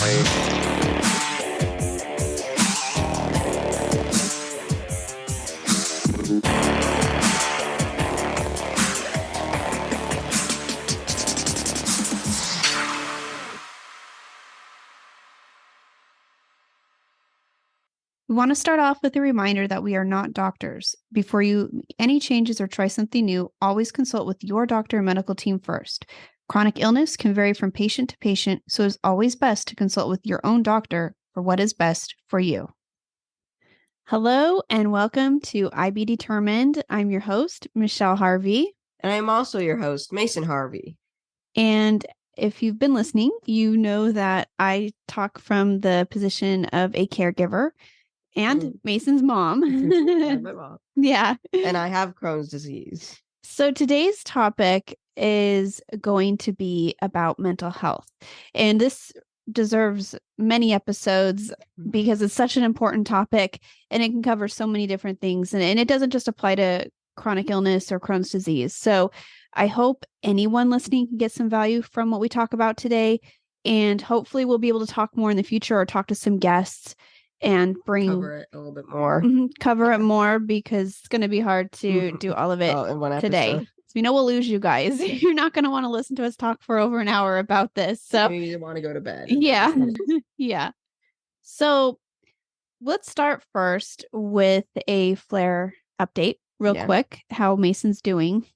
We want to start off with a reminder that we are not doctors. Before you make any changes or try something new, always consult with your doctor and medical team first. Chronic illness can vary from patient to patient, so it's always best to consult with your own doctor for what is best for you. Hello and welcome to I Be Determined. I'm your host, Michelle Harvey. And I'm also your host, Mason Harvey. And if you've been listening, you know that I talk from the position of a caregiver and Mason's mom. My mom. Yeah. And I have Crohn's disease. So today's topic is going to be about mental health. And this deserves many episodes because it's such an important topic and it can cover so many different things. And it doesn't just apply to chronic illness or Crohn's disease. So I hope anyone listening can get some value from what we talk about today. And hopefully we'll be able to talk more in the future or talk to some guests and cover it a little bit more. Cover it more because it's going to be hard to do all of it in one episode. Today. So we know we'll lose you guys. You're not going to want to listen to us talk for over an hour about this. So you want to go to bed. Yeah. Yeah. So let's start first with a flare update real quick. How Mason's doing.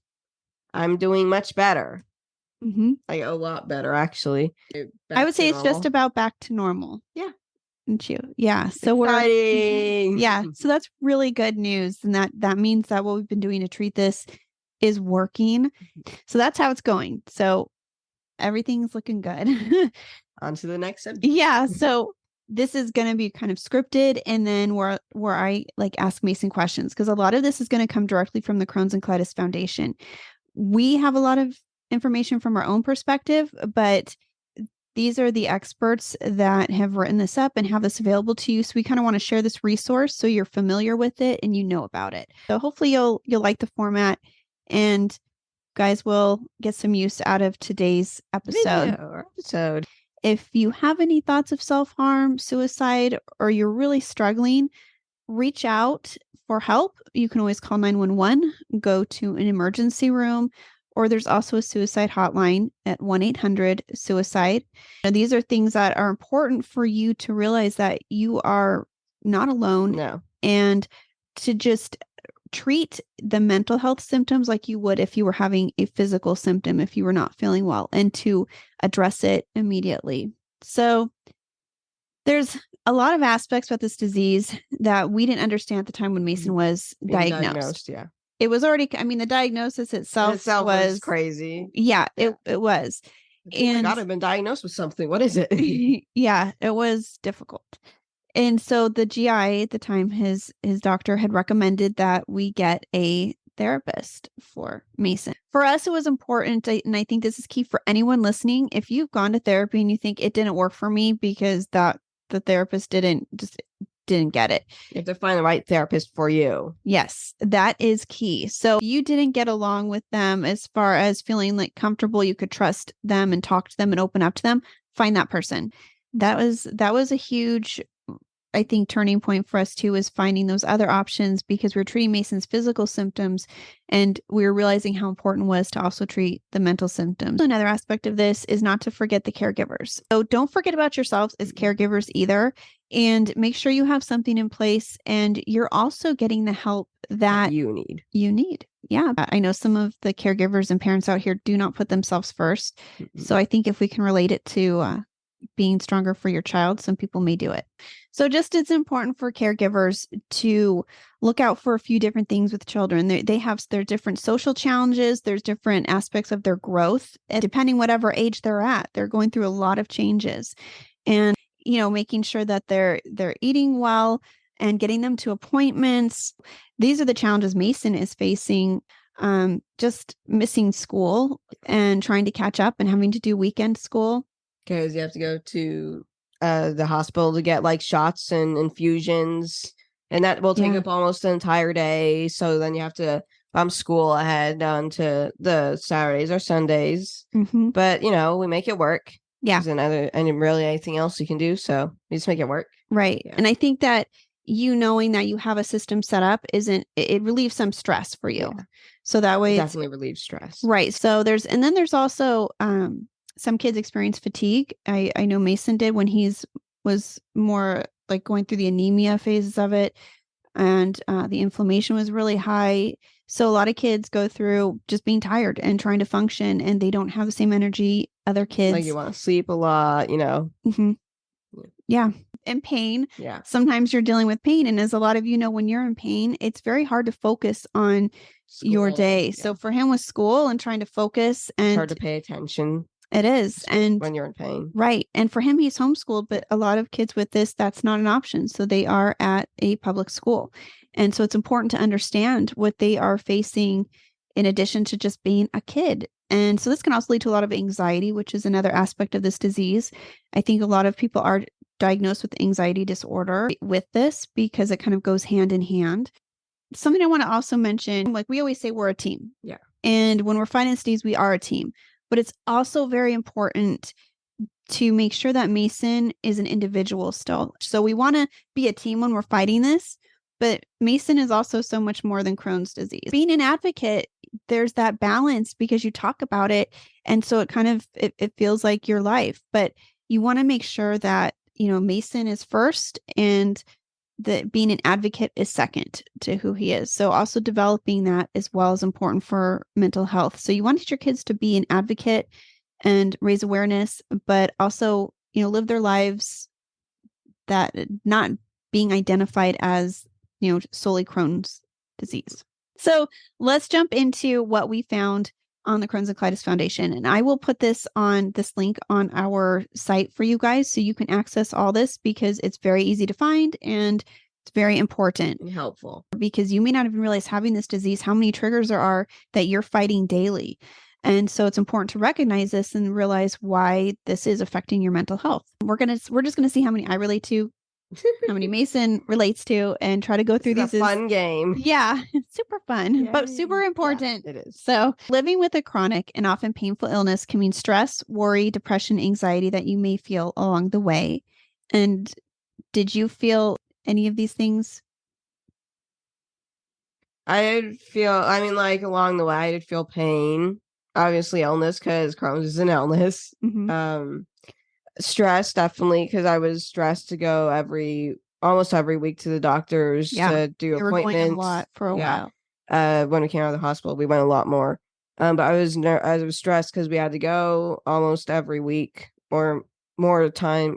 I'm doing much better. Like a lot better, actually. I would say it's just about back to normal. Yeah. Yeah. So exciting. So that's really good news. And that means that what we've been doing to treat this is working. So that's how it's going. So everything's looking good. On to the next subject. Yeah. So this is going to be kind of scripted. And then where I ask Mason questions, because a lot of this is going to come directly from the Crohn's and Colitis Foundation. We have a lot of information from our own perspective, but these are the experts that have written this up and have this available to you. So we kind of want to share this resource so you're familiar with it and you know about it. So hopefully you'll like the format, and guys will get some use out of today's episode. If you have any thoughts of self-harm, suicide, or you're really struggling, reach out for help. You can always call 911, go to an emergency room, or there's also a suicide hotline at 1-800-SUICIDE. Now, these are things that are important for you to realize that you are not alone. No. And to just treat the mental health symptoms like you would if you were having a physical symptom, if you were not feeling well, and to address it immediately. So there's a lot of aspects about this disease that we didn't understand at the time when Mason was diagnosed. Yeah. It was already, the diagnosis itself was crazy. Yeah, it was. And I gotta have been diagnosed with something. What is it? Yeah, it was difficult. And so the GI at the time, his doctor had recommended that we get a therapist for Mason. For us, it was important, and I think this is key for anyone listening. If you've gone to therapy and you think it didn't work for me because the therapist didn't get it. You have to find the right therapist for you. Yes, that is key. So you didn't get along with them as far as feeling like comfortable, you could trust them and talk to them and open up to them, find that person. That was a huge, I think, turning point for us too, is finding those other options, because we're treating Mason's physical symptoms and we were realizing how important it was to also treat the mental symptoms. Another aspect of this is not to forget the caregivers. So don't forget about yourselves as caregivers either, and make sure you have something in place and you're also getting the help that you need. Yeah. I know some of the caregivers and parents out here do not put themselves first. So I think if we can relate it to being stronger for your child, some people may do it. So just it's important for caregivers to look out for a few different things with children. They have their different social challenges. There's different aspects of their growth. And depending whatever age they're at, they're going through a lot of changes. And, making sure that they're eating well and getting them to appointments. These are the challenges Mason is facing. Just missing school and trying to catch up and having to do weekend school. Because you have to go to the hospital to get shots and infusions, and that will take up almost the entire day. So then you have to bump school ahead onto the Saturdays or Sundays. But we make it work. Yeah. Isn't and really anything else you can do. So you just make it work. Right. Yeah. And I think that you knowing that you have a system set up it relieves some stress for you. Yeah. So that way it's Definitely relieves stress. right. So there's also some kids experience fatigue. I know Mason did when was more like going through the anemia phases of it, and the inflammation was really high. So a lot of kids go through just being tired and trying to function, and they don't have the same energy other kids. Like you want to sleep a lot, Mm-hmm. Yeah. And pain. Yeah. Sometimes you're dealing with pain. And as a lot of you know, when you're in pain, it's very hard to focus on your day. Yeah. So for him with school and trying to focus, and it's hard to pay attention. It is. And when you're in pain. Right. And for him, he's homeschooled, but a lot of kids with this, that's not an option. So they are at a public school. And so it's important to understand what they are facing in addition to just being a kid. And so this can also lead to a lot of anxiety, which is another aspect of this disease. I think a lot of people are diagnosed with anxiety disorder with this because it kind of goes hand in hand. Something I want to also mention, like we always say, we're a team. Yeah. And when we're fighting this disease, we are a team. But it's also very important to make sure that Mason is an individual still. So we want to be a team when we're fighting this, but Mason is also so much more than Crohn's disease. Being an advocate, there's that balance because you talk about it. And so it kind of, it feels like your life, but you want to make sure that, Mason is first and that being an advocate is second to who he is. So also developing that as well is important for mental health. So you want to teach your kids to be an advocate and raise awareness, but also, live their lives that not being identified as, solely Crohn's disease. So let's jump into what we found on the Crohn's and Colitis Foundation. And I will put this link on our site for you guys so you can access all this because it's very easy to find and it's very important and helpful because you may not even realize having this disease, how many triggers there are that you're fighting daily. And so it's important to recognize this and realize why this is affecting your mental health. We're just going to see how many I relate to, how many Mason relates to, and try to go through these. It's a fun game. Yeah, it's super fun, Yay. But super important. Yeah, it is. So living with a chronic and often painful illness can mean stress, worry, depression, anxiety that you may feel along the way. And did you feel any of these things? Along the way, I did feel pain. Obviously illness because Crohn's is an illness. Mm-hmm. Stress, definitely, because I was stressed to go almost every week to the doctors to do appointments. Were going a lot for a while. When we came out of the hospital, we went a lot more. But I was stressed because we had to go almost every week or more time,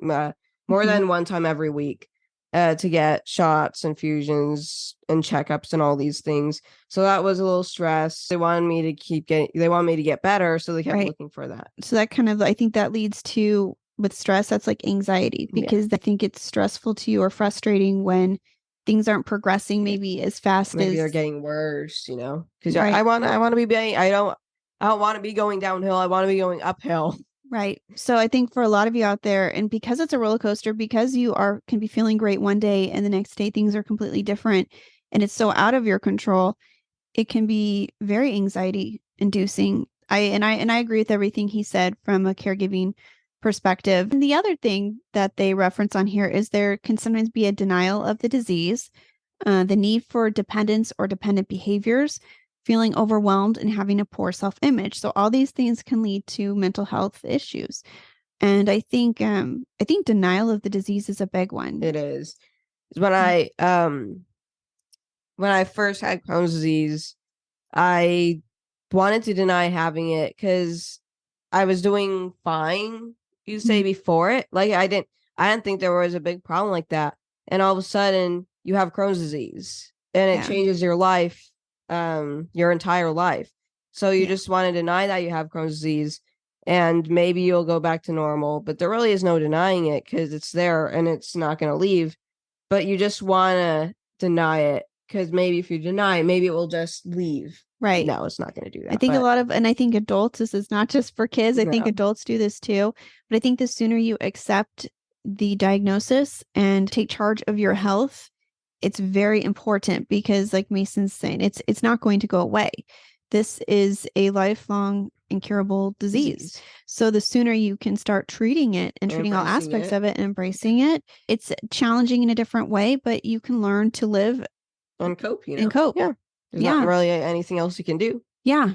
more than one time every week. To get shots, infusions, and checkups and all these things. So that was a little stress. They wanted me to get better. So they kept looking for that. So that kind of, I think that leads to, with stress, that's like anxiety because I think it's stressful to you or frustrating when things aren't progressing maybe as fast maybe as they're getting worse, because I want to be, I don't want to be going downhill. I want to be going uphill. Right. So I think for a lot of you out there, and because it's a roller coaster, because you can be feeling great one day and the next day things are completely different and it's so out of your control, it can be very anxiety inducing. I agree with everything he said from a caregiving perspective. And the other thing that they reference on here is there can sometimes be a denial of the disease, the need for dependence or dependent behaviors, feeling overwhelmed, and having a poor self-image. So all these things can lead to mental health issues. And I think denial of the disease is a big one. It is. When I first had Crohn's disease, I wanted to deny having it because I was doing fine, you say, before it. Like I didn't think there was a big problem like that. And all of a sudden you have Crohn's disease and it changes your life. Your entire life. So you just want to deny that you have Crohn's disease and maybe you'll go back to normal, but there really is no denying it because it's there and it's not going to leave, but you just want to deny it because maybe if you deny it, maybe it will just leave. Right. No, it's not going to do that. I think I think adults, this is not just for kids. I think adults do this too, but I think the sooner you accept the diagnosis and take charge of your health, it's very important because like Mason's saying, it's not going to go away. This is a lifelong incurable disease. So the sooner you can start treating it and treating all aspects of it and embracing it, it's challenging in a different way, but you can learn to live and cope, and cope. Yeah. There's not really anything else you can do. Yeah.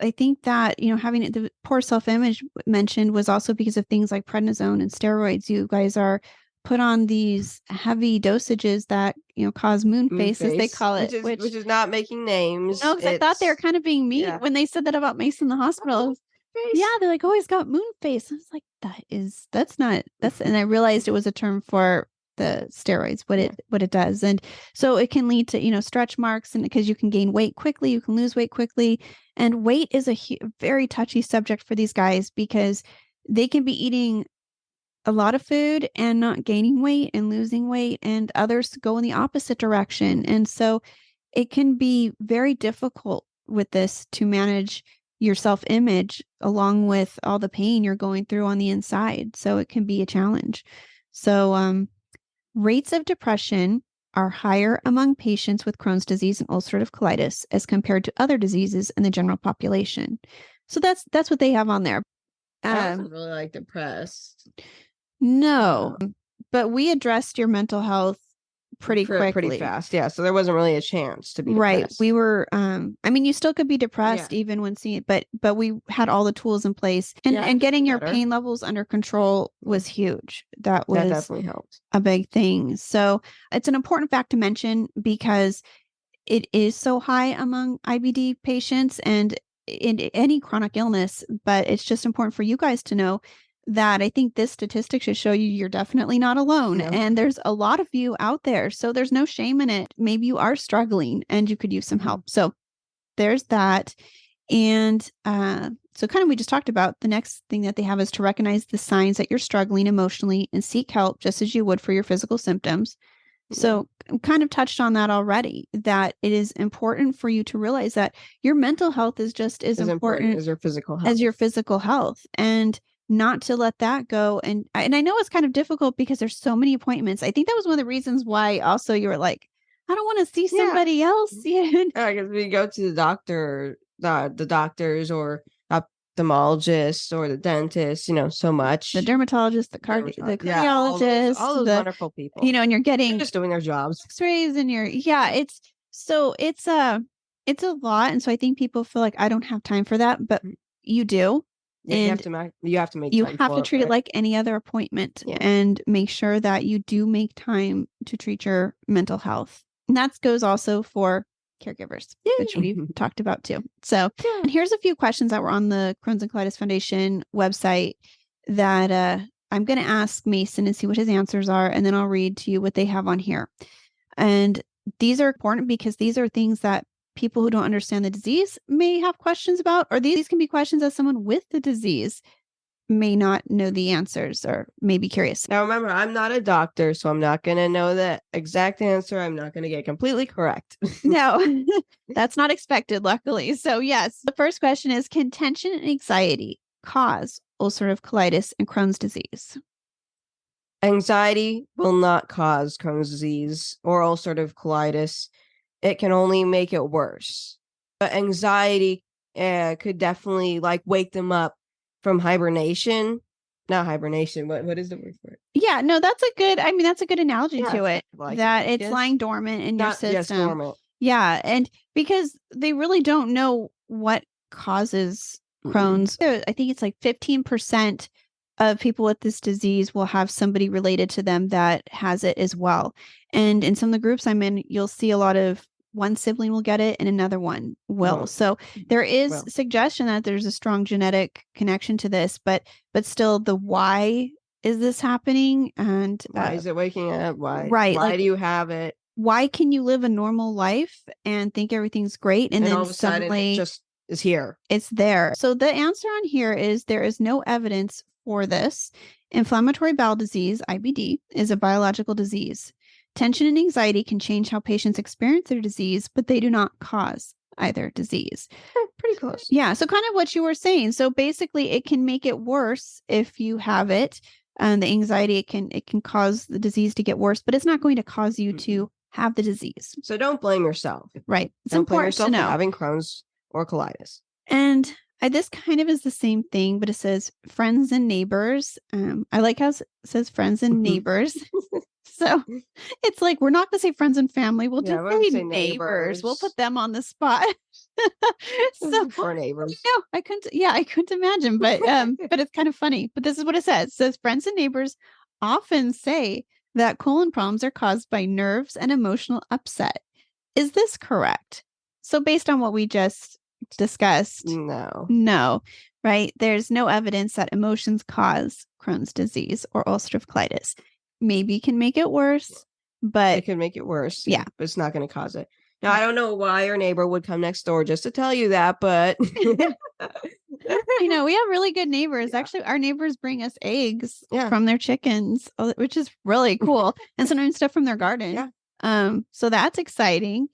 I think that, having the poor self-image mentioned was also because of things like prednisone and steroids. You guys are put on these heavy dosages that, cause moon face, as they call it. Which is not making names. No, because I thought they were kind of being mean when they said that about Mace in the hospital. Yeah, they're like, oh, he's got moon face. I was like, and I realized it was a term for the steroids, what it does. And so it can lead to, stretch marks, and because you can gain weight quickly, you can lose weight quickly. And weight is a very touchy subject for these guys because they can be eating a lot of food and not gaining weight and losing weight, and others go in the opposite direction. And so it can be very difficult with this to manage your self-image along with all the pain you're going through on the inside. So it can be a challenge. So rates of depression are higher among patients with Crohn's disease and ulcerative colitis as compared to other diseases in the general population. So that's what they have on there. I wasn't really like depressed. No, but we addressed your mental health pretty quickly. Pretty fast. Yeah. So there wasn't really a chance to be depressed. We were, you still could be depressed even when seeing it, but we had all the tools in place, and getting your pain levels under control was huge. That definitely helped. A big thing. So it's an important fact to mention because it is so high among IBD patients and in any chronic illness, but it's just important for you guys to know that I think this statistic should show you're definitely not alone. No. And there's a lot of you out there. So there's no shame in it. Maybe you are struggling and you could use some help. So there's that. And so kind of we just talked about the next thing that they have is to recognize the signs that you're struggling emotionally and seek help just as you would for your physical symptoms. So kind of touched on that already, that it is important for you to realize that your mental health is just as important as your physical health. And not to let that go. And I know it's kind of difficult because there's so many appointments. I think that was one of the reasons why also you were like, I don't want to see somebody else. Yeah, because we go to the doctor, the doctors or ophthalmologist or the dentist, so much. The dermatologist, the cardiologist, all those wonderful people. And you're getting just doing their jobs. X-rays and it's a lot. And so I think people feel like I don't have time for that, but you do. And you have to treat it like any other appointment and make sure that you do make time to treat your mental health. And that goes also for caregivers, which we've talked about too. So, and here's a few questions that were on the Crohn's and Colitis Foundation website that I'm going to ask Mason and see what his answers are. And then I'll read to you what they have on here. And these are important because these are things that people who don't understand the disease may have questions about, or these can be questions that someone with the disease may not know the answers or may be curious. Now, remember, I'm not a doctor, so I'm not going to know the exact answer. I'm not going to get completely correct. No, that's not expected, luckily. So yes, the first question is, can tension and anxiety cause ulcerative colitis and Crohn's disease? Anxiety will not cause Crohn's disease or ulcerative colitis. It can only make it worse. But anxiety could definitely wake them up from hibernation. Not hibernation. What is the word for it? Yeah, no, that's a good analogy to it. It's lying dormant in your system. Yes, dormant. Yeah, and because they really don't know what causes Crohn's. I think it's 15% of people with this disease will have somebody related to them that has it as well. And in some of the groups I'm in, you'll see a lot of one sibling will get it and another one will. So there is suggestion that there's a strong genetic connection to this, but still the why is this happening? And why is it waking up? Why? Right. Why do you have it? Why can you live a normal life and think everything's great? And then all of a sudden it just is here. It's there. So the answer on here is there is no evidence for this. Inflammatory bowel disease, IBD, is a biological disease. Tension and anxiety can change how patients experience their disease, but they do not cause either disease. Pretty close. Yeah. So kind of what you were saying. So basically it can make it worse if you have it. And the anxiety, it can cause the disease to get worse, but it's not going to cause you to have the disease. So don't blame yourself. Right. It's don't blame important yourself to know. For having Crohn's or colitis. And This kind of is the same thing, but it says friends and neighbors. I like how it says friends and neighbors. So it's like, we're not going to say friends and family. We'll just say neighbors. We'll put them on the spot. So for neighbors. no, I couldn't imagine, but it's kind of funny. But this is what it says. It says friends and neighbors often say that colon problems are caused by nerves and emotional upset. Is this correct? So based on what we just discussed, no, right? There's no evidence that emotions cause Crohn's disease or ulcerative colitis. Maybe can make it worse, but it could make it worse. Yeah, but it's not going to cause it. Now, I don't know why your neighbor would come next door just to tell you that, but I know we have really good neighbors. Yeah. Actually, our neighbors bring us eggs from their chickens, which is really cool, and sometimes stuff from their garden. Yeah. So that's exciting.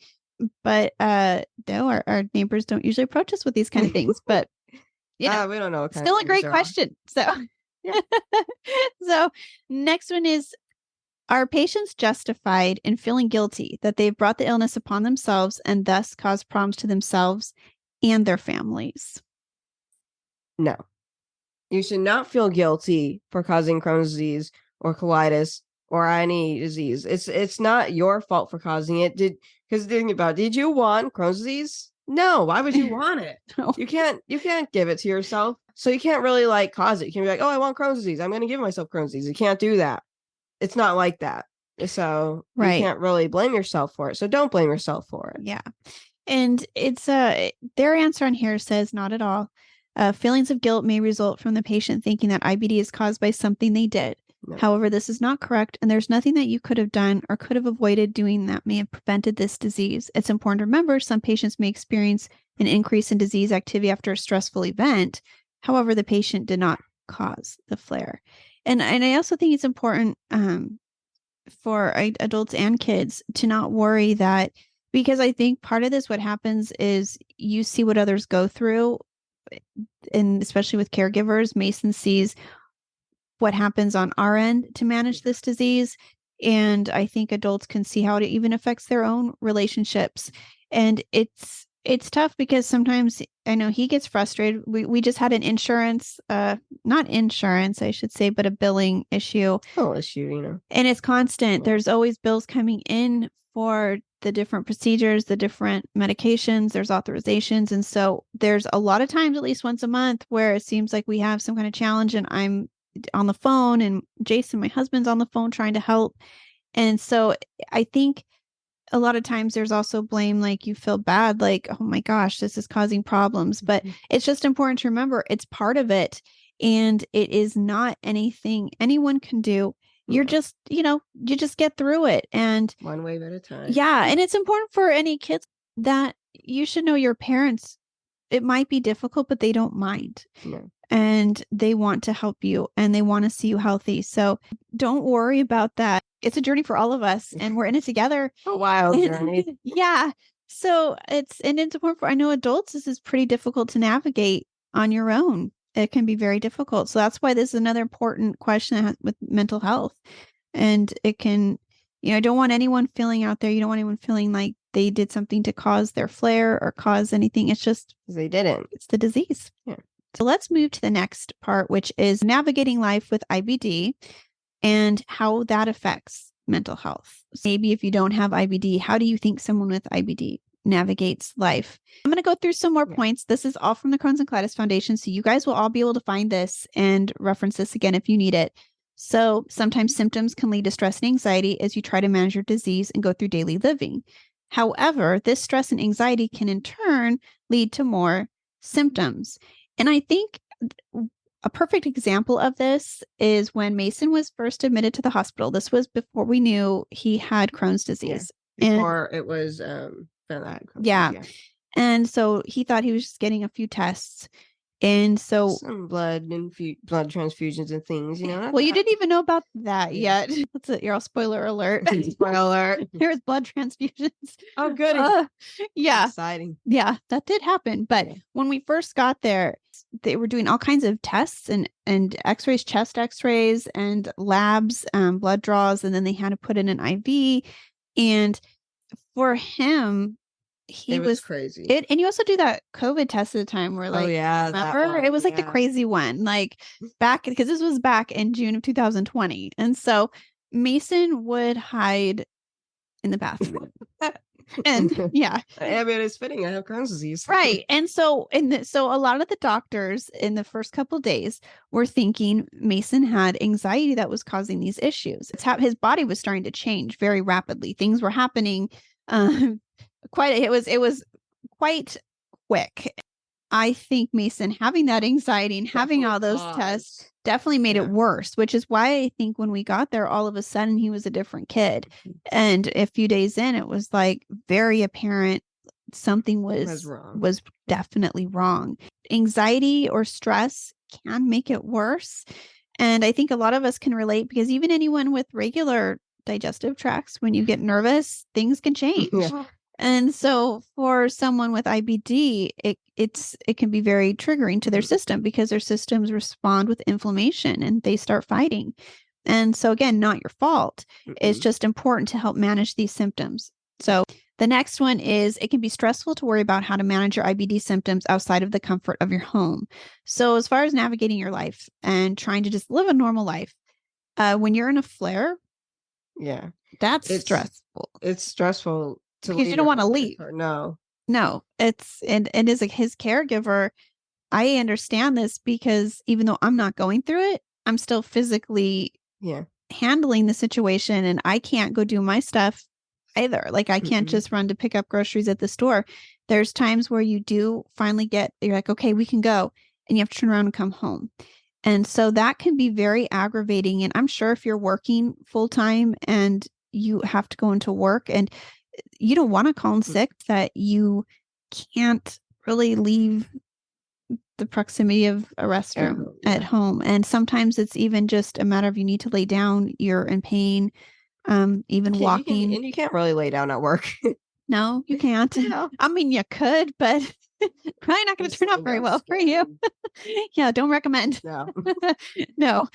But no, our neighbors don't usually approach us with these kind of things. But we don't know. Still a great question. So, so next one is: are patients justified in feeling guilty that they've brought the illness upon themselves and thus caused problems to themselves and their families? No. You should not feel guilty for causing Crohn's disease or colitis or any disease. It's not your fault for causing it. Because think about, did you want Crohn's disease? No. Why would you want it? No. You can't give it to yourself. So you can't really like cause it. You can be like, oh, I want Crohn's disease. I'm going to give myself Crohn's disease. You can't do that. It's not like that. So you can't really blame yourself for it. So don't blame yourself for it. Yeah. And it's their answer on here says not at all. Feelings of guilt may result from the patient thinking that IBD is caused by something they did. No. However, this is not correct, and there's nothing that you could have done or could have avoided doing that may have prevented this disease. It's important to remember some patients may experience an increase in disease activity after a stressful event. However, the patient did not cause the flare. And I also think it's important for adults and kids to not worry that, because I think part of this, what happens is you see what others go through, and especially with caregivers, Mason sees what happens on our end to manage this disease. And I think adults can see how it even affects their own relationships. And it's tough because sometimes I know he gets frustrated. We just had an not insurance, I should say, but a billing issue. And it's constant. There's always bills coming in for the different procedures, the different medications, there's authorizations. And so there's a lot of times, at least once a month, where it seems like we have some kind of challenge and I'm on the phone and Jason, my husband's on the phone trying to help. And so I think a lot of times there's also blame, like you feel bad, like, oh my gosh, this is causing problems. But it's just important to remember it's part of it. And it is not anything anyone can do. You're just, you just get through it. And one wave at a time. Yeah. And it's important for any kids that you should know your parents. It might be difficult, but they don't mind. No. And they want to help you and they want to see you healthy. So don't worry about that. It's a journey for all of us and we're in it together. A wild journey. Yeah. So it's important for, I know adults, this is pretty difficult to navigate on your own. It can be very difficult. So that's why this is another important question with mental health. And it can, I don't want anyone feeling out there. You don't want anyone feeling like they did something to cause their flare or cause anything. It's just, they didn't. It's the disease. Yeah. So let's move to the next part, which is navigating life with IBD and how that affects mental health. So maybe if you don't have IBD, how do you think someone with IBD navigates life? I'm going to go through some more points. This is all from the Crohn's and Colitis Foundation. So you guys will all be able to find this and reference this again if you need it. So sometimes symptoms can lead to stress and anxiety as you try to manage your disease and go through daily living. However, this stress and anxiety can in turn lead to more symptoms. And I think a perfect example of this is when Mason was first admitted to the hospital. This was before we knew he had Crohn's disease. Before it was yeah. And so he thought he was just getting a few tests. And so some blood transfusions and things, Well, you didn't even know about that yet. You're all spoiler alert. Spoiler alert. There's blood transfusions. Oh, good. Yeah. Exciting. Yeah, that did happen. But when we first got there, they were doing all kinds of tests and x-rays, chest x-rays and labs, blood draws. And then they had to put in an IV. And for him, he It was was crazy. it, and you also do that COVID test at the time where, Oh like, yeah, that remember? one. It was like the Yeah. crazy one, like back because this was back in June of 2020. And so Mason would hide in the bathroom. And yeah, I mean, it's fitting. I have Crohn's disease. right. And so so a lot of the doctors in the first couple days were thinking Mason had anxiety that was causing these issues. It's how his body was starting to change very rapidly. Things were happening um it was quite quick. I think Mason having that anxiety and having all those tests definitely made it worse, which is why I think when we got there, all of a sudden he was a different kid. And a few days in, it was like very apparent something was wrong. Was definitely wrong. Anxiety or stress can make it worse. And I think a lot of us can relate because even anyone with regular digestive tracts, when you get nervous, things can change. Yeah. And so for someone with IBD, it can be very triggering to their system because their systems respond with inflammation and they start fighting. And so again, not your fault. It's just important to help manage these symptoms. So the next one is it can be stressful to worry about how to manage your IBD symptoms outside of the comfort of your home. So as far as navigating your life and trying to just live a normal life, when you're in a flare, yeah, that's stressful. It's stressful because you don't want to leave. No, it is like his caregiver. I understand this because even though I'm not going through it, I'm still physically handling the situation, and I can't go do my stuff either. Like I can't just run to pick up groceries at the store. There's times where you do finally you're like, okay, we can go, and you have to turn around and come home. And so that can be very aggravating. And I'm sure if you're working full time and you have to go into work and you don't want to call in sick, that you can't really leave the proximity of a restroom at home. And sometimes it's even just a matter of you need to lay down, you're in pain, even walking. And you can't really lay down at work. No, you can't. No. I mean, you could, but probably not going to turn out very well for you. Yeah, don't recommend. No. No.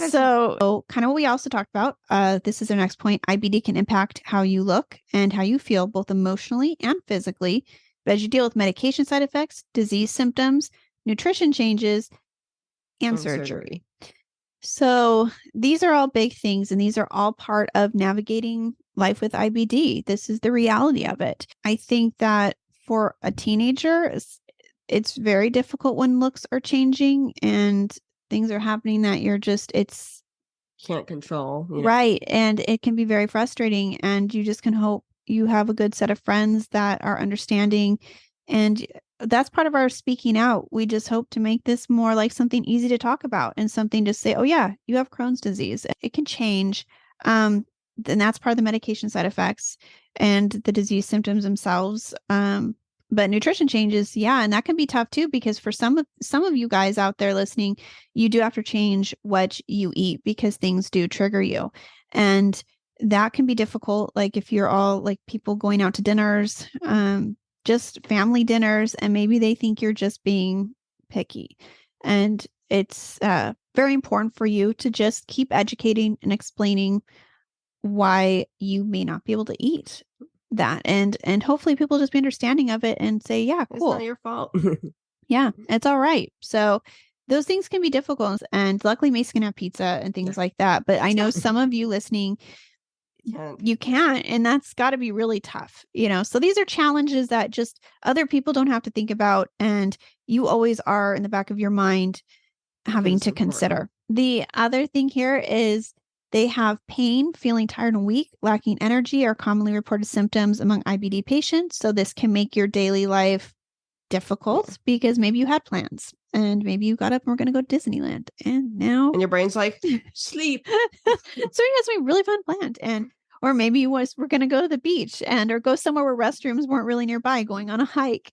So kind of what we also talked about, this is our next point. IBD can impact how you look and how you feel, both emotionally and physically. But as you deal with medication side effects, disease symptoms, nutrition changes, and surgery. So these are all big things, and these are all part of navigating life with IBD. This is the reality of it. I think that for a teenager, it's very difficult when looks are changing and things are happening that it's can't control. Right. And it can be very frustrating, and you just can hope you have a good set of friends that are understanding. And that's part of our speaking out. We just hope to make this more like something easy to talk about and something to say, oh yeah, you have Crohn's disease. It can change. And that's part of the medication side effects and the disease symptoms themselves. But nutrition changes, yeah, and that can be tough too, because for some of you guys out there listening, you do have to change what you eat because things do trigger you. And that can be difficult. Like if you're all like people going out to dinners, just family dinners, and maybe they think you're just being picky. And it's very important for you to just keep educating and explaining why you may not be able to eat that. And hopefully people just be understanding of it and say, yeah, cool. It's not your fault. Yeah, it's all right. So those things can be difficult. And luckily Mason can have pizza and things like that. But I know some of you listening, you can't, and that's got to be really tough, so these are challenges that just other people don't have to think about, and you always are in the back of your mind having to consider. The other thing here is they have pain, feeling tired and weak, lacking energy are commonly reported symptoms among IBD patients. So this can make your daily life difficult because maybe you had plans and maybe you got up and we're going to go to Disneyland, and now and your brain's like, sleep. So you had something really fun planned, or maybe we're going to go to the beach or go somewhere where restrooms weren't really nearby, going on a hike.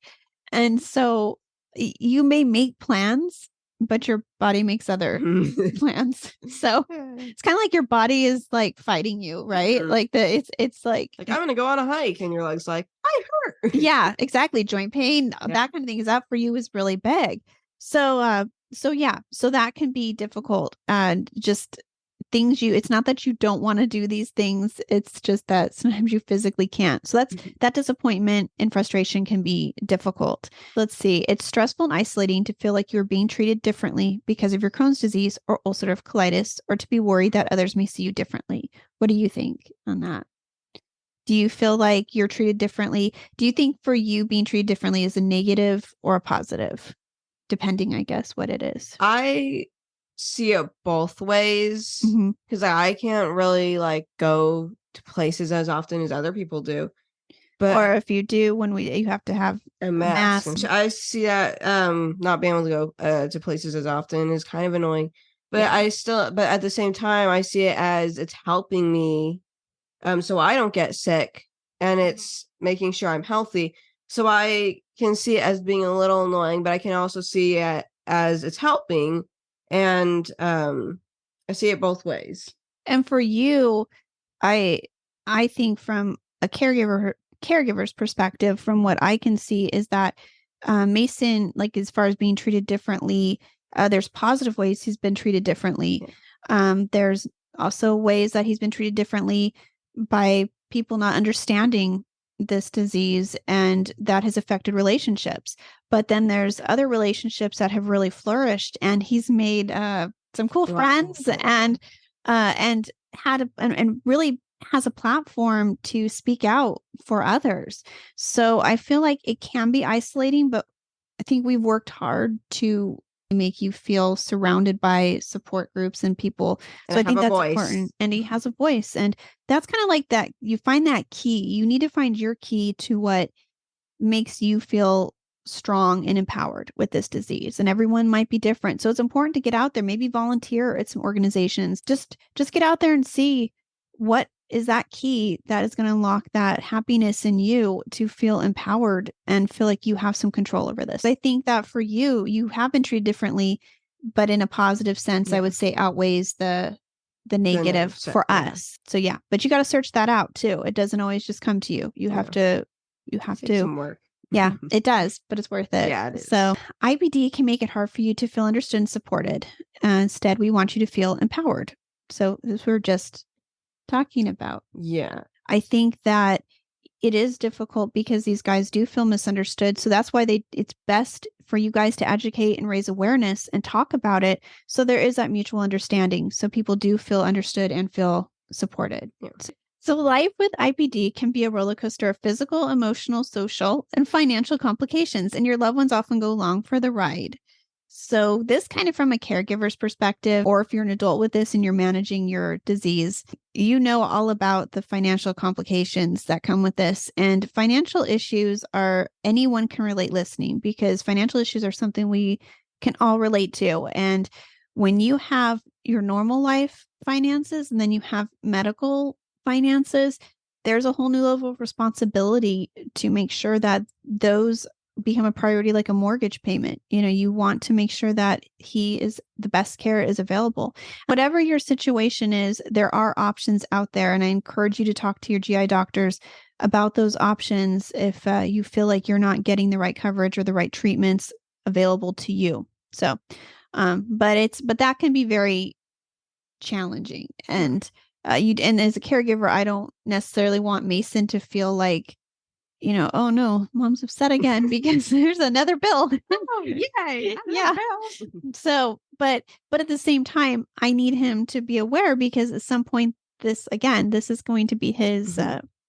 And so you may make plans, but your body makes other plans. So it's kind of like your body is like fighting you, right? Like it's like I'm going to go on a hike, and your leg's like, I hurt. Yeah, exactly. Joint pain, that kind of thing. Is that for you is really big. So that can be difficult, and just it's not that you don't want to do these things. It's just that sometimes you physically can't. So that disappointment and frustration can be difficult. Let's see. It's stressful and isolating to feel like you're being treated differently because of your Crohn's disease or ulcerative colitis, or to be worried that others may see you differently. What do you think on that? Do you feel like you're treated differently? Do you think for you being treated differently is a negative or a positive? Depending, I guess, what it is. I see it both ways Mhm. because I can't really like go to places as often as other people do. But Or if you do, you have to have a mask. I see that not being able to go to places as often is kind of annoying. But Yeah. but at the same time, I see it as it's helping me so I don't get sick, and it's making sure I'm healthy. So I can see it as being a little annoying, but I can also see it as it's helping, and I see it both ways. And for you, I think from a caregiver's perspective, from what I can see, is that Mason, like as far as being treated differently, there's positive ways he's been treated differently. There's also ways that he's been treated differently by people not understanding this disease, and that has affected relationships. But then there's other relationships that have really flourished, and he's made some cool friends and and really has a platform to speak out for others. So I feel like it can be isolating, but I think we've worked hard to make you feel surrounded by support groups and people. So I think that's important. And he has a voice. And that's kind of like that. You find that key. You need to find your key to what makes you feel strong and empowered with this disease, and everyone might be different. So it's important to get out there, maybe volunteer at some organizations. Just get out there and see what is that key that is going to unlock that happiness in you to feel empowered and feel like you have some control over this. I think that for you, you have been treated differently, but in a positive sense, I would say outweighs the negative for us. So yeah, but you got to search that out too. It doesn't always just come to you. You have to some work. Yeah, it does, but it's worth it. Yeah, it is. So IBD can make it hard for you to feel understood and supported. Instead, we want you to feel empowered. So this we're just talking about. Yeah. I think that it is difficult because these guys do feel misunderstood. So that's why it's best for you guys to educate and raise awareness and talk about it. So there is that mutual understanding. So people do feel understood and feel supported. Yeah. So life with IBD can be a roller coaster of physical, emotional, social, and financial complications, and your loved ones often go along for the ride. So this kind of from a caregiver's perspective, or if you're an adult with this and you're managing your disease, you know all about the financial complications that come with this. And financial issues are, anyone can relate listening, because financial issues are something we can all relate to. And when you have your normal life finances and then you have medical finances, there's a whole new level of responsibility to make sure that those become a priority, like a mortgage payment. You know, you want to make sure that the best care is available. Whatever your situation is, there are options out there. And I encourage you to talk to your GI doctors about those options if you feel like you're not getting the right coverage or the right treatments available to you. So, but that can be very challenging. And and as a caregiver, I don't necessarily want Mason to feel like, oh no, mom's upset again because there's another bill. Oh, yay. Yeah. So, but at the same time, I need him to be aware, because at some point this is going to be his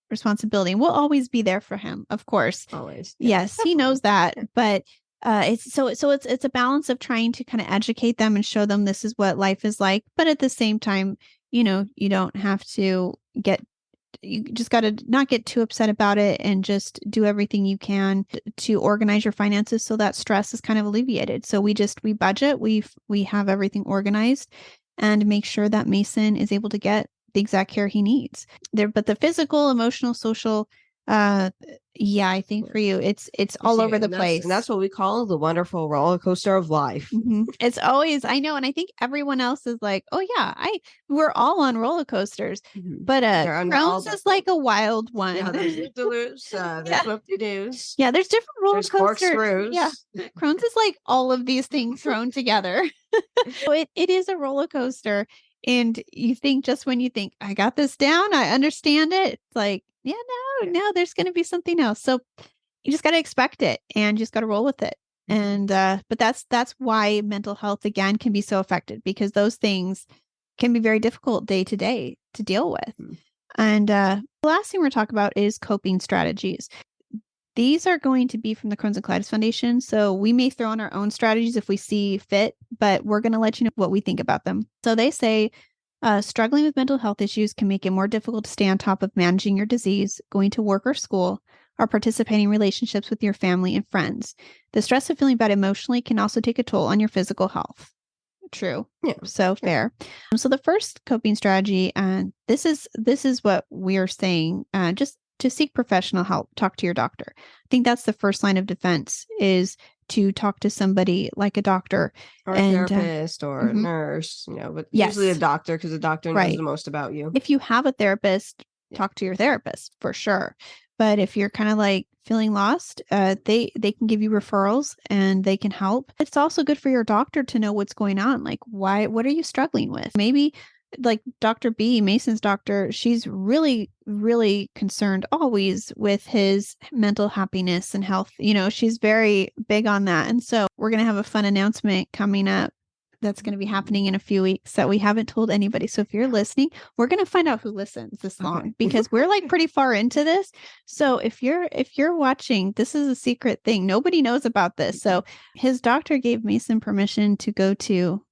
responsibility. And we'll always be there for him, of course. Always. Yes, definitely. He knows that. But it's a balance of trying to kind of educate them and show them this is what life is like. But at the same time, you don't have to you just got to not get too upset about it, and just do everything you can to organize your finances so that stress is kind of alleviated. So we budget, we have everything organized, and make sure that Mason is able to get the exact care he needs there. But the physical, emotional, social, I think for you, it's all over the place. And that's what we call the wonderful roller coaster of life. Mm-hmm. It's always, I know. And I think everyone else is like, oh yeah, we're all on roller coasters, but Crohn's is like a wild one. Yeah, there's loop-de-loops, there's whoop-de-doos. Yeah, there's different roller coasters. Corkscrews. Yeah, Crohn's is like all of these things thrown together. So it is a roller coaster. And you think just when you think, I got this down, I understand it. It's like, yeah, no, there's going to be something else. So you just got to expect it and just got to roll with it. And, but that's why mental health again can be so affected, because those things can be very difficult day to day to deal with. And the last thing we're talking about is coping strategies. These are going to be from the Crohn's and Colitis Foundation. So we may throw in our own strategies if we see fit, but we're going to let you know what we think about them. So they say struggling with mental health issues can make it more difficult to stay on top of managing your disease, going to work or school, or participating in relationships with your family and friends. The stress of feeling bad emotionally can also take a toll on your physical health. True. Yeah. So fair. So the first coping strategy, and this is what we're saying, just to seek professional help, talk to your doctor. I think that's the first line of defense, is to talk to somebody like a doctor or a therapist or a nurse, but usually a doctor, because the doctor knows the most about you. If you have a therapist, talk to your therapist for sure. But if you're kind of like feeling lost, they can give you referrals and they can help. It's also good for your doctor to know what's going on. Like, what are you struggling with? Maybe like Dr. B, Mason's doctor, she's really, really concerned always with his mental happiness and health. She's very big on that. And so we're going to have a fun announcement coming up that's going to be happening in a few weeks that we haven't told anybody. So if you're listening, we're going to find out who listens this long, because we're like pretty far into this. So if you're watching, this is a secret thing. Nobody knows about this. So his doctor gave Mason permission to go to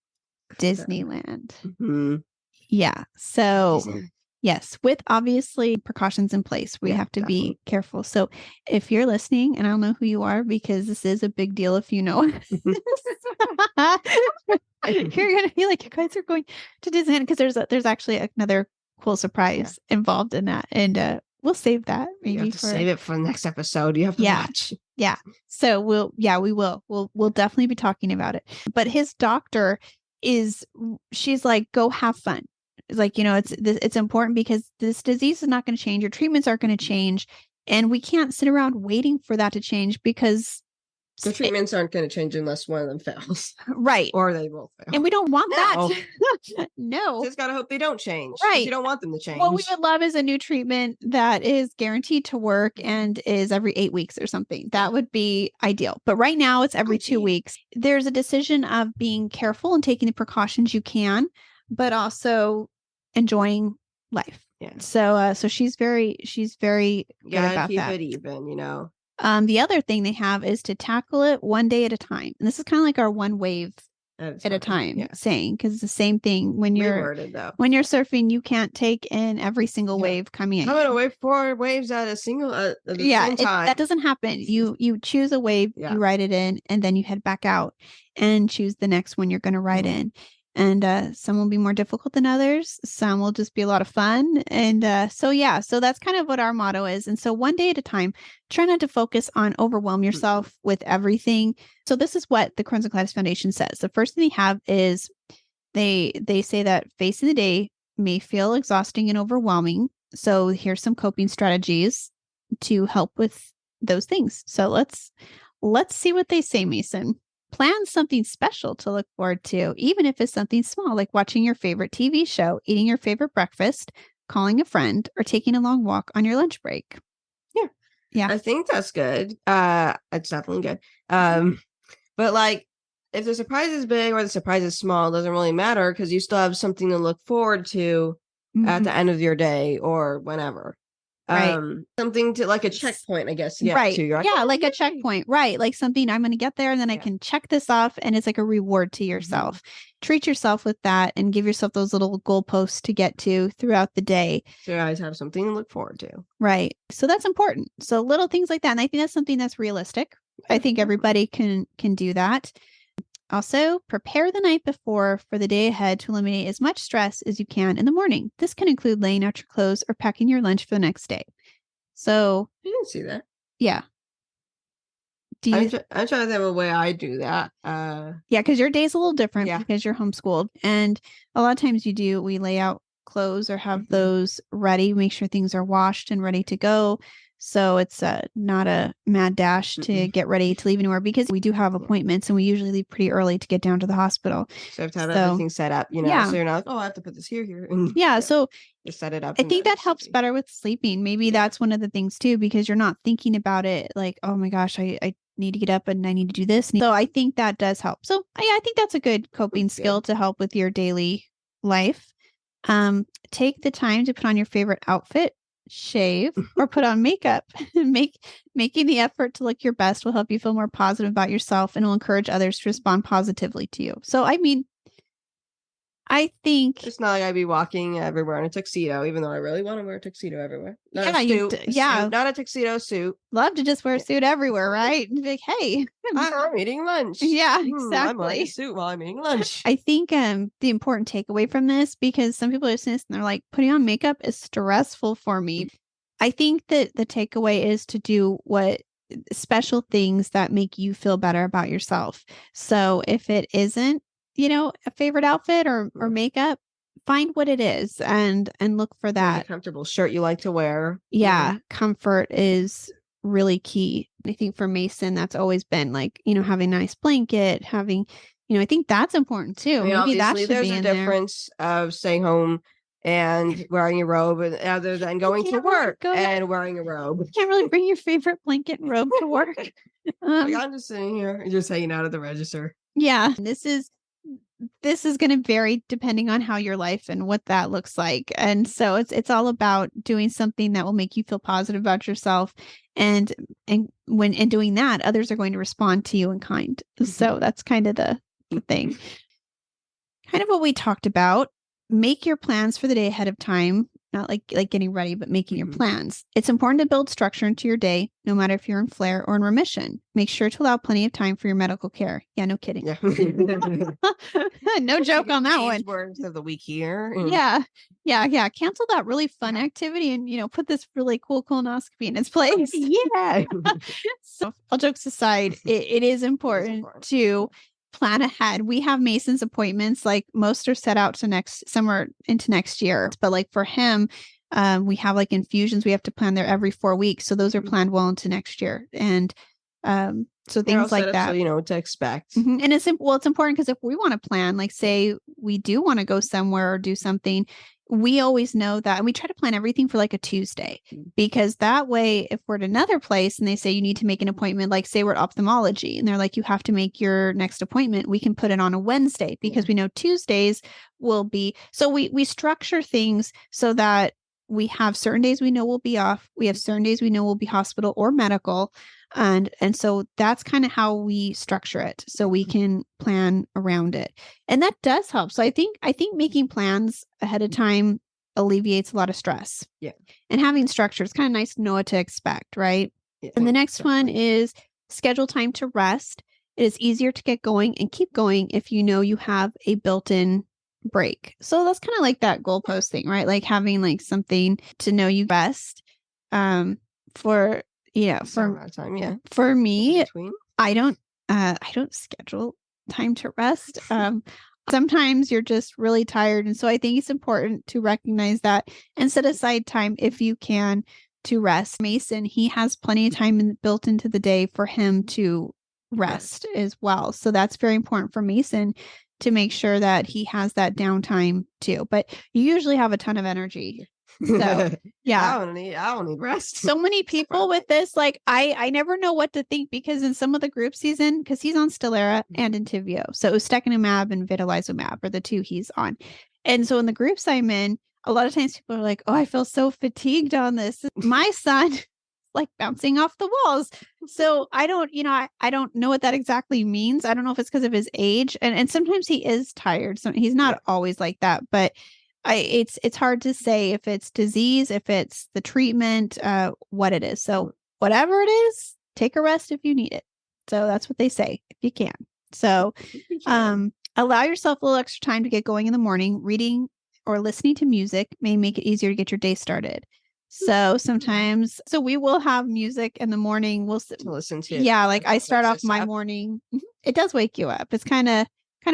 Disneyland. Yeah. So yes, with obviously precautions in place, we have to be careful. So if you're listening, and I don't know who you are, because this is a big deal if you know, you're going to be like, you guys are going to Disneyland, because there's actually another cool surprise involved in that. And we'll save that. Maybe you have to save it for the next episode. You have to watch. Yeah. So we will. We'll definitely be talking about it. But his doctor she's like, go have fun. It's like, it's important, because this disease is not going to change. Your treatments aren't going to change. And we can't sit around waiting for that to change, because the treatments aren't going to change unless one of them fails. Right. Or they will fail. And we don't want that. No. Just got to hope they don't change. Right. You don't want them to change. What we would love is a new treatment that is guaranteed to work and is every 8 weeks or something. That would be ideal. But right now it's every 2 weeks. There's a decision of being careful and taking the precautions you can, but also enjoying life. Yeah. So she's very good about keep that. It even, The other thing they have is to tackle it one day at a time. And this is kind of like our one wave at a time saying, because it's the same thing when you're surfing, you can't take in every single wave coming in. I'm going to wait 4 waves at a single at the same time. That doesn't happen. You choose a wave, you ride it in, and then you head back out and choose the next one you're going to ride in. And some will be more difficult than others. Some will just be a lot of fun. And so that's kind of what our motto is. And so one day at a time, try not to focus on overwhelm yourself with everything. So this is what the Crohn's and Colitis Foundation says. The first thing they have is they say that facing the day may feel exhausting and overwhelming. So here's some coping strategies to help with those things. So let's see what they say, Mason. Plan something special to look forward to, even if it's something small, like watching your favorite TV show, eating your favorite breakfast, calling a friend, or taking a long walk on your lunch break. Yeah. I think that's good. It's definitely good. But like, if the surprise is big or the surprise is small, it doesn't really matter, because you still have something to look forward to at the end of your day or whenever. Right. Something to like a checkpoint, I guess. Right. Like a checkpoint. Right. Like something I'm going to get there and then I can check this off, and it's like a reward to yourself. Treat yourself with that and give yourself those little goalposts to get to throughout the day. So you guys have something to look forward to. Right. So that's important. So little things like that. And I think that's something that's realistic. I think everybody can do that. Also, prepare the night before for the day ahead to eliminate as much stress as you can in the morning. This can include laying out your clothes or packing your lunch for the next day. So, I didn't see that. Yeah. I'm trying to think of a way I do that. Yeah, because your day's a little different because you're homeschooled. And a lot of times we lay out clothes or have those ready, make sure things are washed and ready to go. So it's not a mad dash to get ready to leave anywhere, because we do have appointments and we usually leave pretty early to get down to the hospital. So I have to have everything set up, you know, yeah. so you're not, oh, I have to put this here. And, yeah. So just set it up. I think that helps better with sleeping. Maybe that's one of the things too, because you're not thinking about it like, oh my gosh, I need to get up and I need to do this. So I think that does help. So I think that's a good coping skill to help with your daily life. Take the time to put on your favorite outfit, shave, or put on makeup. Making the effort to look your best will help you feel more positive about yourself and will encourage others to respond positively to you. So, I mean, I think it's not like I'd be walking everywhere in a tuxedo, even though I really want to wear a tuxedo everywhere. Not yeah, a suit, yeah, not a tuxedo suit. Love to just wear a suit everywhere, right? And be like, hey, I'm eating lunch. Yeah, exactly. I'm wearing a suit while I'm eating lunch. I think the important takeaway from this, because some people are listening and they're like, putting on makeup is stressful for me. I think that the takeaway is to do what special things that make you feel better about yourself. So if it isn't, a favorite outfit or makeup, find what it is and look for that. A comfortable shirt you like to wear. Yeah, comfort is really key. I think for Mason, that's always been like, having a nice blanket, having, I think that's important too. I mean, maybe that should there's be a in difference of staying home and wearing a robe other than going to work and wearing a robe. You can't really bring your favorite blanket and robe to work. I'm just sitting here, just hanging out at the register. Yeah, this is going to vary depending on how your life and what that looks like. And so it's all about doing something that will make you feel positive about yourself. And when doing that, others are going to respond to you in kind. So that's kind of the thing. Kind of what we talked about. Make your plans for the day ahead of time. Not like getting ready, but making your plans. It's important to build structure into your day, no matter if you're in flare or in remission. Make sure to allow plenty of time for your medical care. Yeah, no kidding. Yeah. No joke on that one. Words of the week here. Yeah. Cancel that really fun activity and, put this really cool colonoscopy in its place. Yeah. So all jokes aside, it is important to plan ahead. We have Mason's appointments, like most are set out to somewhere into next year. But like for him, we have like infusions we have to plan there every 4 weeks. So those are planned well into next year. And so things like that. So, what to expect. Mm-hmm. And it's important because if we want to plan, like say we do want to go somewhere or do something, we always know that, and we try to plan everything for like a Tuesday, because that way, if we're at another place and they say you need to make an appointment, like say we're at ophthalmology and they're like, you have to make your next appointment, we can put it on a Wednesday because we know Tuesdays will be. So we structure things so that we have certain days we know we'll be off. We have certain days we know we'll be hospital or medical. And so that's kind of how we structure it. So we can plan around it. And that does help. So I think making plans ahead of time alleviates a lot of stress. Yeah. And having structure, it's kind of nice to know what to expect, right? Yeah, and the next one is schedule time to rest. It is easier to get going and keep going if you know you have a built-in break. So that's kind of like that goalpost thing, right? Like having like something to know you rest. For me, I don't schedule time to rest. Sometimes you're just really tired. And so I think it's important to recognize that and set aside time if you can to rest. Mason, he has plenty of time built into the day for him to rest as well. So that's very important for Mason to make sure that he has that downtime too. But you usually have a ton of energy. So yeah, I don't need rest. So many people with this, like I never know what to think, because in some of the groups he's in, because he's on Stelara and Entyvio, so ustekinumab and vitalizumab are the two he's on. And so in the groups I'm in, a lot of times people are like, oh, I feel so fatigued on this. My son like bouncing off the walls. So I don't know what that exactly means. I don't know if it's because of his age, and sometimes he is tired. So he's not always like that, but it's hard to say if it's disease, if it's the treatment, what it is. So whatever it is, take a rest if you need it. So that's what they say, if you can. So allow yourself a little extra time to get going in the morning. Reading or listening to music may make it easier to get your day started. So sometimes, we will have music in the morning. We'll to listen to. Yeah, like I start off my morning. It does wake you up. It's kind of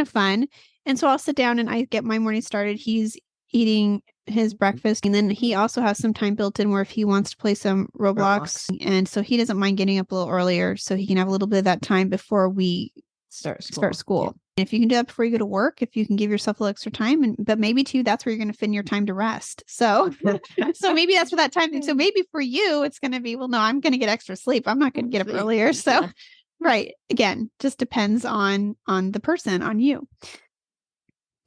fun. And so I'll sit down and I get my morning started. He's eating his breakfast. And then he also has some time built in where if he wants to play some Roblox. And so he doesn't mind getting up a little earlier so he can have a little bit of that time before we start school. Yeah. And if you can do that before you go to work, if you can give yourself a little extra time, but maybe too, that's where you're going to fit your time to rest. So, so maybe that's for that time. So maybe for you, it's going to be, well, no, I'm going to get extra sleep. I'm not going to get up earlier. So, right. Again, just depends on the person, on you.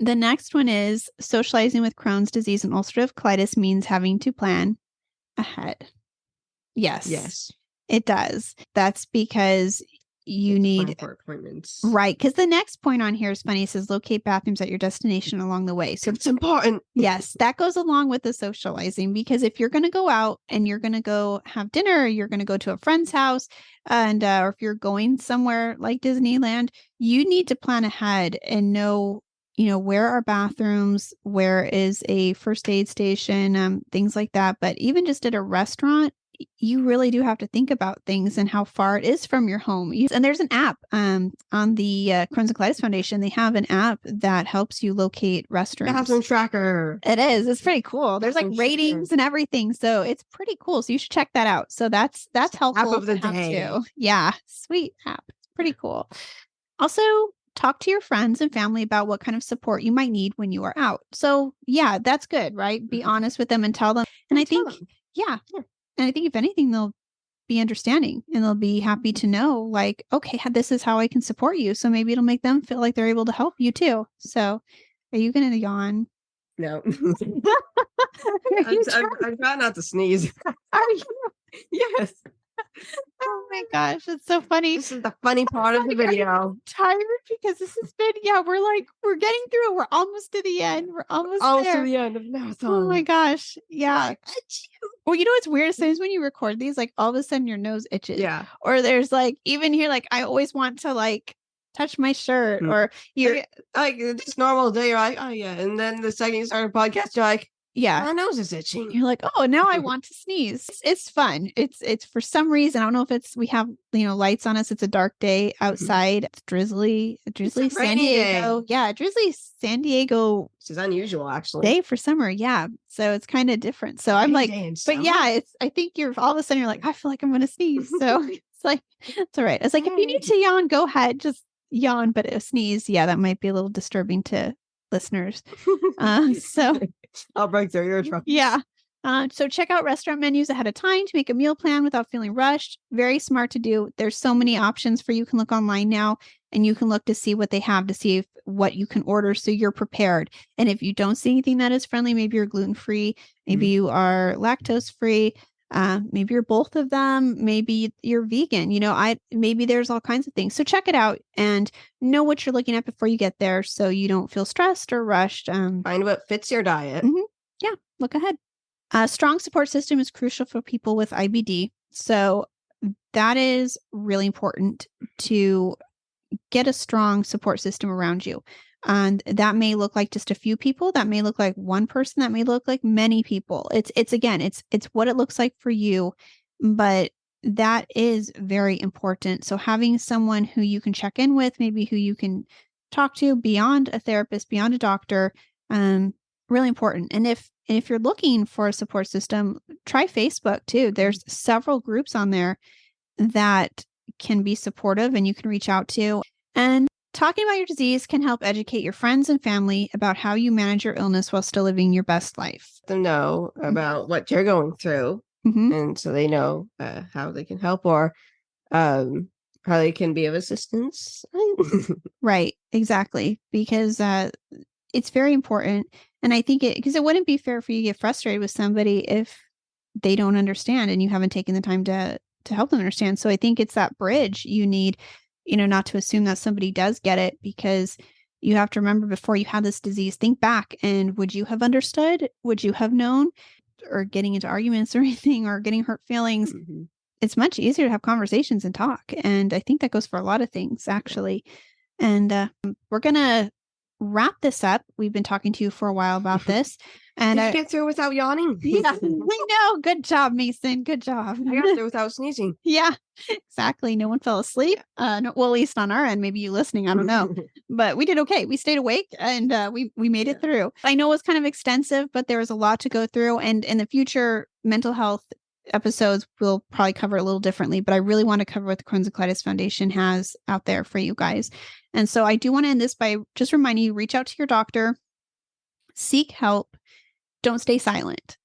The next one is socializing with Crohn's disease and ulcerative colitis means having to plan ahead. Yes, it does. That's because you need for appointments. Right. Because the next point on here is funny. It says locate bathrooms at your destination along the way. So it's important. Yes, that goes along with the socializing, because if you're going to go out and you're going to go have dinner, or you're going to go to a friend's house, and or if you're going somewhere like Disneyland, you need to plan ahead and know, where are bathrooms, where is a first aid station, things like that. But even just at a restaurant, you really do have to think about things and how far it is from your home. And there's an app on the Crohn's and Colitis Foundation. They have an app that helps you locate restrooms. Bathroom tracker. It is. It's pretty cool. There's like ratings and everything. So it's pretty cool. So you should check that out. So that's helpful. App of the day. Too. Yeah. Sweet app. It's pretty cool. Also, talk to your friends and family about what kind of support you might need when you are out. So yeah, that's good, right? Be honest with them and tell them. And I think, yeah. And I think if anything, they'll be understanding and they'll be happy to know, like, okay, this is how I can support you. So maybe it'll make them feel like they're able to help you too. So are you going to yawn? No. I'm trying not to sneeze. Are you? Yes. Oh my gosh, it's so funny. This is the funny part of the video. I'm tired because this has been, we're getting through it. We're almost to the end. We're almost there. To the end of the marathon. Oh my gosh. Yeah. Well, what's weird is when you record these, like all of a sudden your nose itches. Yeah. Or there's like, even here, like I always want to like touch my shirt or you're like this normal day. You're like, oh yeah. And then the second you start a podcast, you're like, yeah, my nose is itching. You're like, oh, now I want to sneeze. It's fun. It's for some reason, I don't know if we have, lights on us. It's a dark day outside. It's drizzly San Diego. Day. Yeah. Drizzly San Diego. Which is unusual actually. Day for summer. Yeah. So it's kind of different. So I'm like, but yeah, I think you're all of a sudden you're like, I feel like I'm going to sneeze. So it's like, it's all right. It's like, if you need to yawn, go ahead, just yawn, but a sneeze. Yeah. That might be a little disturbing to listeners. So I'll break their eardrum. Yeah. So check out restaurant menus ahead of time to make a meal plan without feeling rushed. Very smart to do. There's so many options for you. Can look online now and you can look to see what they have to see what you can order so you're prepared. And if you don't see anything that is friendly, maybe you're gluten-free, maybe you are lactose-free, maybe you're both of them, maybe you're vegan, maybe there's all kinds of things. So check it out and know what you're looking at before you get there so you don't feel stressed or rushed. Find what fits your diet. Yeah, look ahead. A strong support system is crucial for people with IBD. So that is really important to get a strong support system around you. And that may look like just a few people. That may look like one person. That may look like many people. It's what it looks like for you, but that is very important. So having someone who you can check in with, maybe who you can talk to beyond a therapist, beyond a doctor, really important. And if you're looking for a support system, try Facebook too. There's several groups on there that can be supportive and you can reach out to. And talking about your disease can help educate your friends and family about how you manage your illness while still living your best life. Let them know about what you're going through. And so they know how they can help or how they can be of assistance. Right, exactly. Because it's very important. And I think because it wouldn't be fair for you to get frustrated with somebody if they don't understand and you haven't taken the time to help them understand. So I think it's that bridge you need, not to assume that somebody does get it, because you have to remember before you had this disease, think back and would you have understood? Would you have known? Or getting into arguments or anything or getting hurt feelings. It's much easier to have conversations and talk. And I think that goes for a lot of things actually. And we're going to wrap this up. We've been talking to you for a while about this. And Did you get through without yawning? yeah, I know. Good job, Mason. Good job. I got through without sneezing. Yeah, exactly. No one fell asleep. No, well, at least on our end, maybe you listening, I don't know, but we did okay. We stayed awake and we made it through. I know it was kind of extensive, but there was a lot to go through. And in the future mental health episodes, we'll probably cover it a little differently. But I really want to cover what the Crohn's and Colitis Foundation has out there for you guys. And so I do want to end this by just reminding you: reach out to your doctor, seek help, don't stay silent.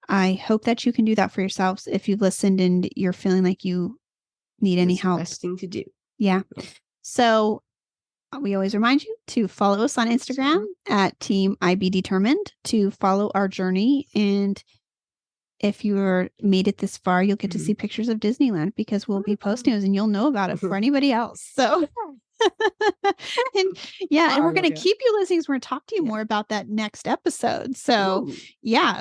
I hope that you can do that for yourselves if you've listened and you're feeling like you need any help. Best thing to do. Yeah. So we always remind you to follow us on Instagram at Team IB Determined to follow our journey. And if you're made it this far, you'll get to see pictures of Disneyland because we'll be posting those and you'll know about it for anybody else. So and and we're going to keep you listening. We're going to talk to you more about that next episode. So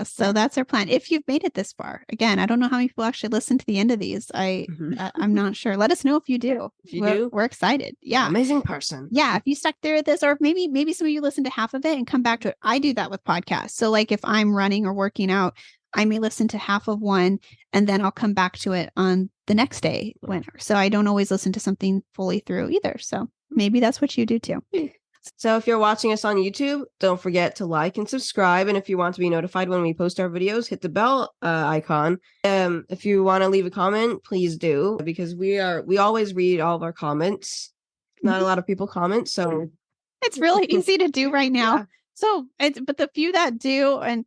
so that's our plan. If you've made it this far, again, I don't know how many people actually listen to the end of these. I'm not sure. Let us know if you do. If you do, we're excited. Yeah. Amazing person. Yeah. If you stuck there with this, or maybe some of you listen to half of it and come back to it. I do that with podcasts. So like if I'm running or working out, I may listen to half of one and then I'll come back to it on the next day. So I don't always listen to something fully through either. So maybe that's what you do too. So if you're watching us on YouTube, don't forget to like and subscribe. And if you want to be notified when we post our videos, hit the bell icon. If you want to leave a comment, please do, because we always read all of our comments. Not a lot of people comment, so it's really easy to do right now. Yeah. So but the few that do, and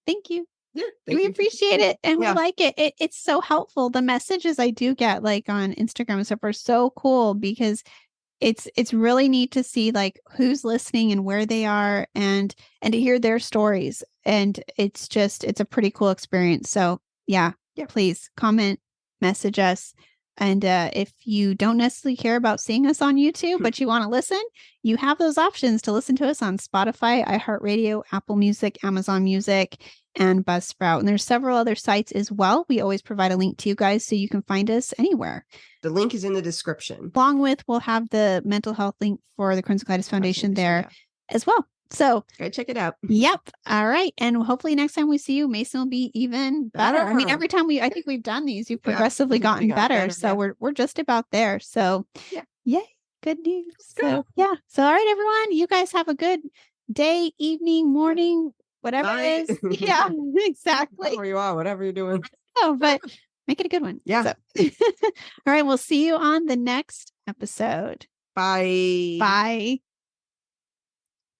thank you. Yeah, we appreciate it and we like it. It's so helpful. The messages I do get like on Instagram and stuff are so cool because it's really neat to see like who's listening and where they are and to hear their stories. And it's a pretty cool experience. So please comment, message us. And if you don't necessarily care about seeing us on YouTube, but you want to listen, you have those options to listen to us on Spotify, iHeartRadio, Apple Music, Amazon Music, and Buzzsprout. And there's several other sites as well. We always provide a link to you guys so you can find us anywhere. The link is in the description. Along with, we'll have the mental health link for the Crohn's and Colitis Foundation there as well. So go check it out. Yep. All right. And hopefully next time we see you, Mason will be even better. I mean, every time I think we've done these, you've progressively gotten better. So we're just about there. So yay. Good news. So So all right, everyone, you guys have a good day, evening, morning, whatever it is. Yeah, exactly. Wherever you are, whatever you're doing. Oh, but make it a good one. Yeah. So. All right. We'll see you on the next episode. Bye. Bye.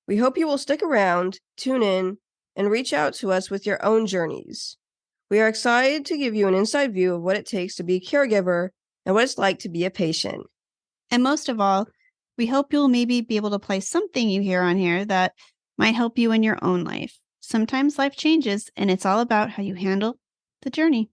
We hope you will stick around, tune in, and reach out to us with your own journeys. We are excited to give you an inside view of what it takes to be a caregiver and what it's like to be a patient. And most of all, we hope you'll maybe be able to play something you hear on here that might help you in your own life. Sometimes life changes, and it's all about how you handle the journey.